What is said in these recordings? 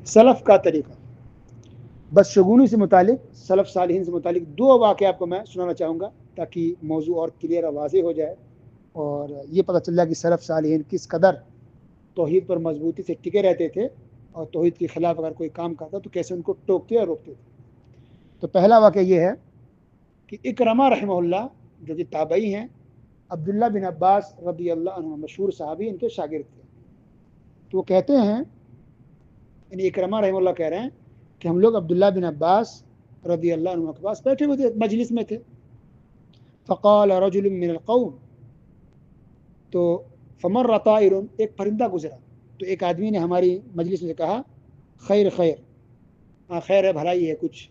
سلف کا طریقہ. بدشگونی سے متعلق سلف صالحین سے متعلق 2 واقعے آپ کو میں سنانا چاہوں گا تاکہ موضوع اور کلیئر اور واضح ہو جائے اور یہ پتہ چل جائے کہ سلف صالحین کس قدر توحید پر مضبوطی سے ٹکے رہتے تھے اور توحید کے خلاف اگر کوئی کام کرتا تو کیسے ان کو ٹوکتے اور روکتے تھے. تو پہلا واقعہ یہ ہے کہ اکرمہ رحمہ اللہ جو کہ تابعی ہیں, عبداللہ بن عباس رضی اللہ عنہ مشہور صحابی ان کے شاگرد تھے. تو وہ کہتے ہیں, یعنی اکرمہ رحمہ اللہ کہہ رہے ہیں کہ ہم لوگ عبداللہ بن عباس رضی اللہ عنہ کے پاس بیٹھے ہوئے تھے, مجلس میں تھے. فقال رجل من القوم, تو فمر طائر, ایک پرندہ گزرا. تو ایک آدمی نے ہماری مجلس میں کہا خیر خیر, ہاں خیر ہے, بھلائی ہے, کچھ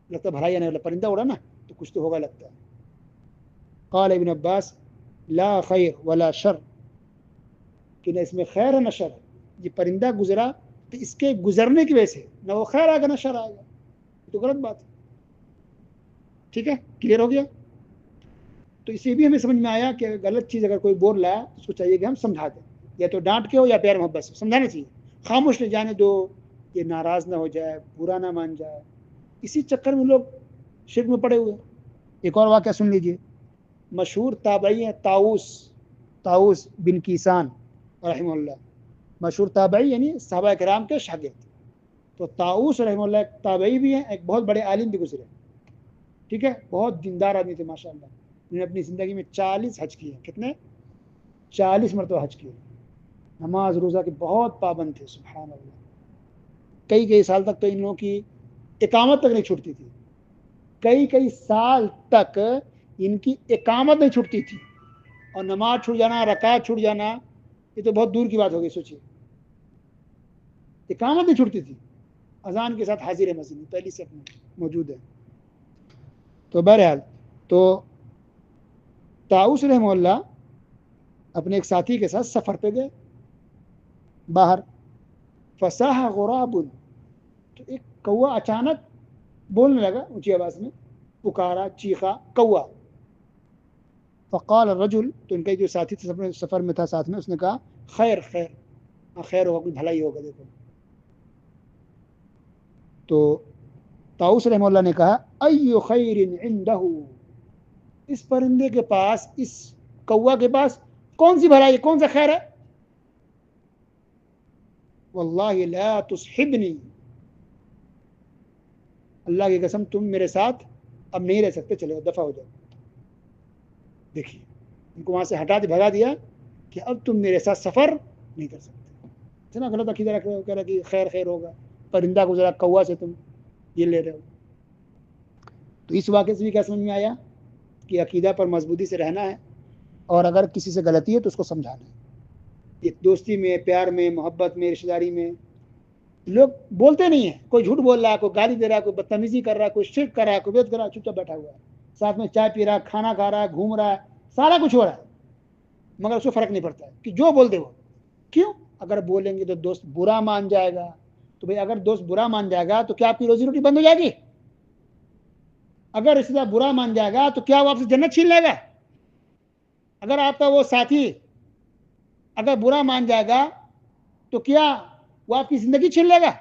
لگتا ہے بھلائی ہے, نہیں پرندہ اڑا نا تو کچھ تو ہوگا لگتا ہے. قال ابن عباس لا خیر ولا شر, کہ نہ اس میں خیر ہے نہ شر ہے. یہ پرندہ گزرا تو اس کے گزرنے کی وجہ سے نہ وہ خیر آئے گا نہ شر آئے گا, تو غلط بات ہے. ٹھیک ہے, کلیئر ہو گیا. تو اسی بھی ہمیں سمجھ میں آیا کہ غلط چیز اگر کوئی بول رہا ہے اس کو چاہیے کہ ہم سمجھا دیں, یا تو ڈانٹ کے ہو یا پیار محبت سے سمجھانا چاہیے. خاموش نہیں جانے دو, یہ ناراض نہ ہو جائے, برا نہ مان جائے. اسی چکر میں لوگ شرک میں پڑے ہوئے. ایک اور واقعہ سن لیجئے. مشہور تابعی ہیں طاؤس بن کیسان رحمہ اللہ, مشہور تابعی یعنی صحابہ کرام کے شاگرد. تو طاؤس رحمہ اللہ ایک تابعی بھی ہیں, ایک بہت بڑے عالم بھی گزرے. ٹھیک ہے, بہت دیندار آدمی تھے ماشاء اللہ. انہوں نے اپنی زندگی میں 40 حج کیے. کتنے؟ 40 مرتبہ حج کیے. نماز روزہ کے بہت پابند تھے, سبحان اللہ. کئی سال تک تو ان لوگوں کی اقامت تک نہیں چھوٹتی تھی. کئی سال تک ان کی اقامت نہیں چھوٹتی تھی. اور نماز چھوٹ جانا, رکعت چھوٹ جانا, یہ تو بہت دور کی بات ہو گئی. سوچیے, اقامت نہیں چھوٹتی تھی. اذان کے ساتھ حاضر مسجد میں پہلی صف میں موجود ہے. تو بہرحال تو طاؤس رحمہ اللہ اپنے ایک ساتھی کے ساتھ سفر پہ گئے باہر. فصاح غراب, تو ایک کوا اچانک بولنے لگا اونچی آواز میں, پکارا, چیخا کوا. فقال الرجل, تو ان کا جو ساتھی سفر میں تھا ساتھ میں, اس نے کہا خیر خیر, خیر ہوگا, کوئی بھلائی ہوگا. دیکھو تو طاؤس رحمہ اللہ نے کہا ای خیر عنده, اس پرندے کے پاس, اس کوا کے پاس کون سی بھلائی, کون سا خیر ہے؟ واللہ لا تصحبنی, اللہ کی قسم تم میرے ساتھ اب نہیں رہ سکتے, چلے دفع ہو جاؤ. دیکھیے, ان کو وہاں سے ہٹا بھگا دیا کہ اب تم میرے ساتھ سفر نہیں کر سکتے. اتنا غلط عقیدہ رکھ رہے ہو, کہہ رہا کہ خیر خیر ہوگا, پرندہ گزرا, کوا سے تم یہ لے رہے ہو. تو اس واقعے سے بھی کیا سمجھ میں آیا کہ عقیدہ پر مضبوطی سے رہنا ہے, اور اگر کسی سے غلطی ہے تو اس کو سمجھانا ہے. یہ دوستی میں, پیار میں, محبت میں, رشتہ داری میں لوگ بولتے نہیں ہیں. کوئی جھوٹ بول رہا ہے, کوئی گالی دے رہا ہے, کوئی بدتمیزی کر رہا ہے, کوئی شرک کر رہا ہے, کوئی بدعت کر رہا ہے, چپ چاپ بیٹھا ہوا ہے, ساتھ میں چائے پی رہا ہے, کھانا کھا رہا ہے, گھوم رہا ہے, سارا کچھ ہو رہا ہے, مگر اس کو فرق نہیں پڑتا ہے کہ جو بول دے وہ. کیوں؟ اگر بولیں گے تو دوست برا مان جائے گا. تو بھئی اگر دوست برا مان جائے گا تو کیا آپ کی روزی روٹی بند ہو جائے گی؟ اگر رشتہ دار برا مان جائے گا تو کیا وہ آپ سے جنت چھین لے گا؟ اگر آپ کا وہ ساتھی اگر برا مان جائے گا تو کیا وہ آپ کی زندگی چھین لے گا؟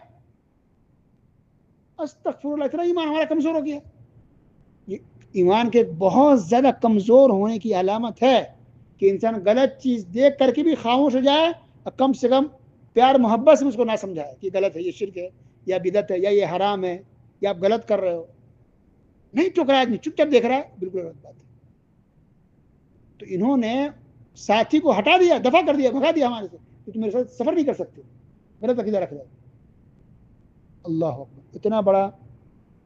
استغفر اللہ, اتنا ایمان ہمارا کمزور ہو گیا. یہ ایمان کے بہت زیادہ کمزور ہونے کی علامت ہے کہ انسان غلط چیز دیکھ کر کے بھی خاموش ہو جائے, اور کم سے کم پیار محبت سے اس کو نہ سمجھائے کہ غلط ہے, یہ شرک ہے, یا بدعت ہے, یا یہ حرام ہے, یا آپ غلط کر رہے ہو. نہیں ٹوک رہا ہے, چپ چاپ دیکھ رہا ہے, بالکل غلط بات ہے. تو انہوں نے ساتھی کو ہٹا دیا, دفع کر دیا, بھگا دیا ہمارے سے, کہ تم میرے ساتھ سفر نہیں کر سکتے, غلط عقیدہ رکھ رہے. اللہ اکبر, اتنا بڑا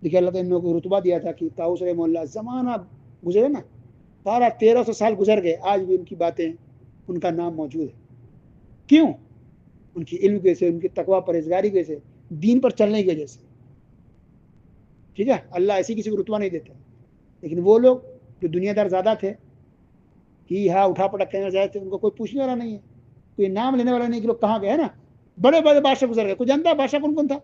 دیکھیے اللہ تعالیٰ نے ان کو رتبہ دیا تھا کہ طاؤس رحمہ اللہ زمانہ گزرے نا, 1300 سال گزر گئے, آج بھی ان کی باتیں, ان کا نام موجود ہے. کیوں؟ ان کی علم کی وجہ سے, ان کی تقوی پرہیزگاری کی وجہ سے, دین پر چلنے کی وجہ سے. ٹھیک ہے, اللہ ایسی کسی کو رتبہ نہیں دیتا. لیکن وہ لوگ جو دنیا دار زیادہ تھے, ہی ہاں اٹھا پٹک کہنے زیادہ تھے, ان کو کوئی پوچھنے والا نہیں ہے, کوئی نام لینے والا نہیں کہ لوگ کہاں گئے نا. بڑے بڑے بادشاہ گزر گئے, کوئی جانتا ہے بادشاہ کون کون تھا؟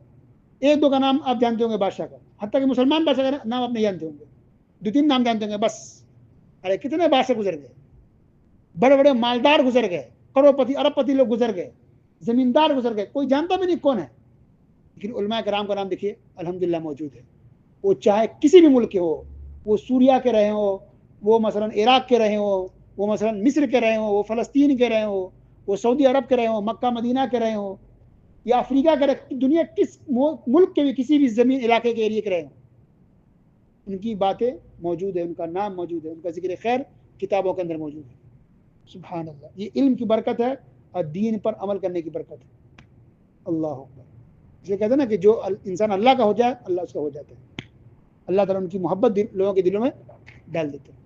ایک دو کا نام آپ جانتے ہوں گے بادشاہ کا, حتیٰ کہ مسلمان بادشاہ کا نام آپ نہیں جانتے ہوں گے, 2-3 نام جانتے ہوں گے بس. ارے کتنے بادشاہ گزر گئے, بڑے بڑے مالدار گزر گئے, کروڑپتی ارب پتی لوگ گزر گئے, زمیندار گزر گئے, کوئی جانتا بھی نہیں کون ہے. لیکن علماء کرام کا نام دیکھیے الحمدللہ موجود ہے. وہ چاہے کسی بھی ملک کے ہو, وہ سوریا کے رہے ہوں, وہ مثلاً عراق کے رہے ہوں, وہ مثلاً مصر کے رہے ہوں, وہ فلسطین کے رہے ہوں, وہ سعودی عرب کے رہے ہوں, مکہ مدینہ کے رہے ہوں, یا افریقہ کے رہے, دنیا کس ملک کے بھی کسی بھی زمین علاقے کے ایریے کے رہے ہوں, ان کی باتیں موجود ہے, ان کا نام موجود ہے, ان کا ذکر خیر کتابوں کے اندر موجود ہے. سبحان اللہ, یہ علم کی برکت ہے اور دین پر عمل کرنے کی برکت ہے. اللہ اکبر. یہ کہتے ہیں نا کہ جو انسان اللہ کا ہو جائے اللہ اس کا ہو جاتا ہے, اللہ تعالیٰ ان کی محبت لوگوں کے دلوں میں ڈال دیتے ہیں.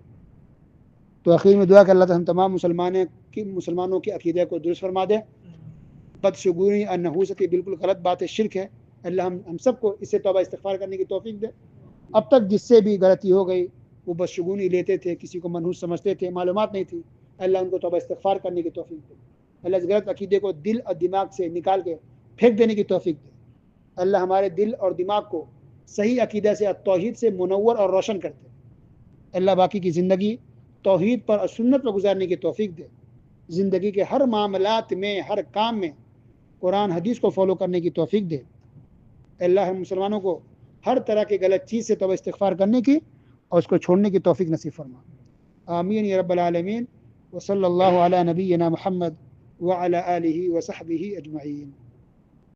تو آخر میں دعا کہ اللہ تعالیٰ ہم تمام مسلمانوں کے عقیدے کو درست فرما دے. بدشگونی اور نحوستی بالکل غلط بات ہے, شرک ہے. اللہ ہم سب کو اس سے توبہ استغفار کرنے کی توفیق دے. اب تک جس سے بھی غلطی ہو گئی, وہ بدشگونی لیتے تھے, کسی کو منحوس سمجھتے تھے, معلومات نہیں تھی, اللہ ان کو توبہ استغفار کرنے کی توفیق دے. اللہ اس غلط عقیدے کو دل اور دماغ سے نکال کے پھینک دینے کی توفیق دے. اللہ ہمارے دل اور دماغ کو صحیح عقیدہ سے, توحید سے منور اور روشن کرتے. اللہ باقی کی زندگی توحید پر اور سنت پر گزارنے کی توفیق دے. زندگی کے ہر معاملات میں, ہر کام میں قرآن حدیث کو فالو کرنے کی توفیق دے. اللہ ہم مسلمانوں کو ہر طرح کی غلط چیز سے توبہ استغفار کرنے کی اور اس کو چھوڑنے کی توفیق نصیب فرما. آمین یا رب العالمین. وصلی اللہ علی نبینا محمد وعلی آلہ وصحبہ اجمعین.